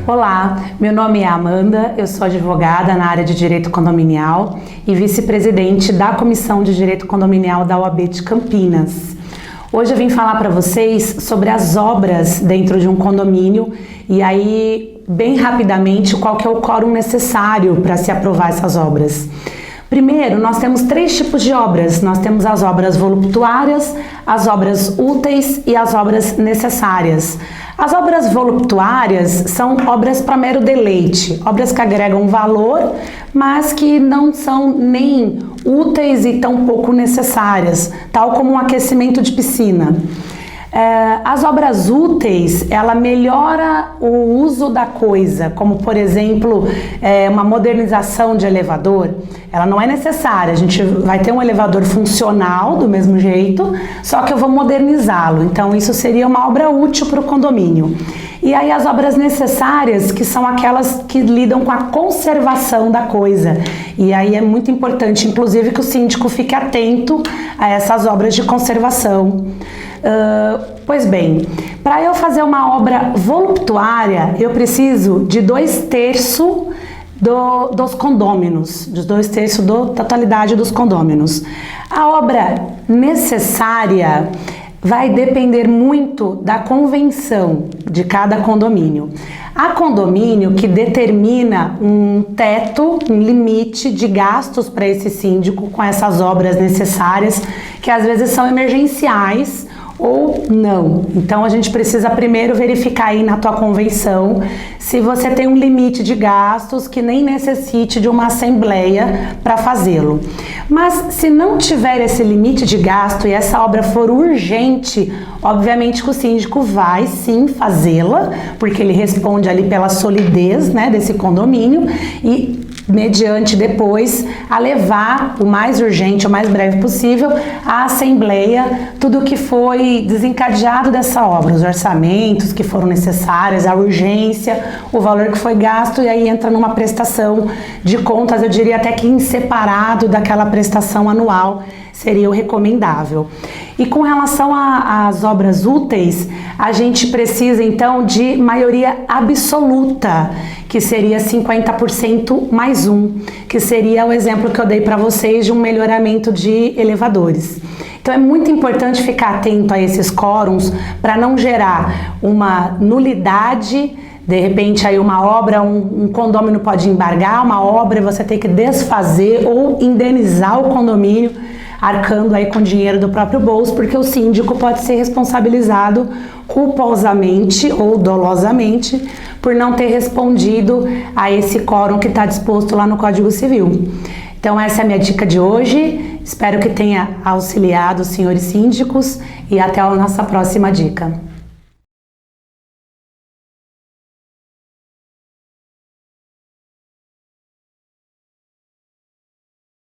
Olá, meu nome é Amanda, eu sou advogada na área de Direito Condominial e vice-presidente da Comissão de Direito Condominial da OAB de Campinas. Hoje eu vim falar para vocês sobre as obras dentro de um condomínio e aí, bem rapidamente, qual que é o quórum necessário para se aprovar essas obras. Primeiro, nós temos três tipos de obras. Nós temos as obras voluptuárias, as obras úteis e as obras necessárias. As obras voluptuárias são obras para mero deleite, obras que agregam valor, mas que não são nem úteis e tão pouco necessárias, tal como um aquecimento de piscina. As obras úteis, ela melhora o uso da coisa, como por exemplo, uma modernização de elevador. Ela não é necessária, a gente vai ter um elevador funcional do mesmo jeito, só que eu vou modernizá-lo, então isso seria uma obra útil para o condomínio. E aí as obras necessárias, que são aquelas que lidam com a conservação da coisa. E aí é muito importante, inclusive, que o síndico fique atento a essas obras de conservação. Pois bem, para eu fazer uma obra voluptuária, eu preciso de 2/3 dos condôminos, de 2/3 da totalidade dos condôminos. A obra necessária vai depender muito da convenção de cada condomínio. Há condomínio que determina um teto, um limite de gastos para esse síndico com essas obras necessárias, que às vezes são emergenciais ou não. Então a gente precisa primeiro verificar aí na tua convenção se você tem um limite de gastos que nem necessite de uma assembleia para fazê-lo. Mas se não tiver esse limite de gasto e essa obra for urgente, obviamente que o síndico vai sim fazê-la, porque ele responde ali pela solidez, né, desse condomínio e mediante depois a levar o mais urgente, o mais breve possível, à Assembleia, tudo que foi desencadeado dessa obra, os orçamentos que foram necessários, a urgência, o valor que foi gasto, e aí entra numa prestação de contas, eu diria até que em separado daquela prestação anual, seria o recomendável. E com relação às obras úteis, a gente precisa então de maioria absoluta, que seria 50% mais um, que seria o exemplo que eu dei para vocês de um melhoramento de elevadores. Então é muito importante ficar atento a esses quórums para não gerar uma nulidade. De repente aí uma obra, um condômino pode embargar uma obra e você tem que desfazer ou indenizar o condomínio, arcando aí com dinheiro do próprio bolso, porque o síndico pode ser responsabilizado culposamente ou dolosamente por não ter respondido a esse quórum que está disposto lá no Código Civil. Então essa é a minha dica de hoje, espero que tenha auxiliado os senhores síndicos e até a nossa próxima dica.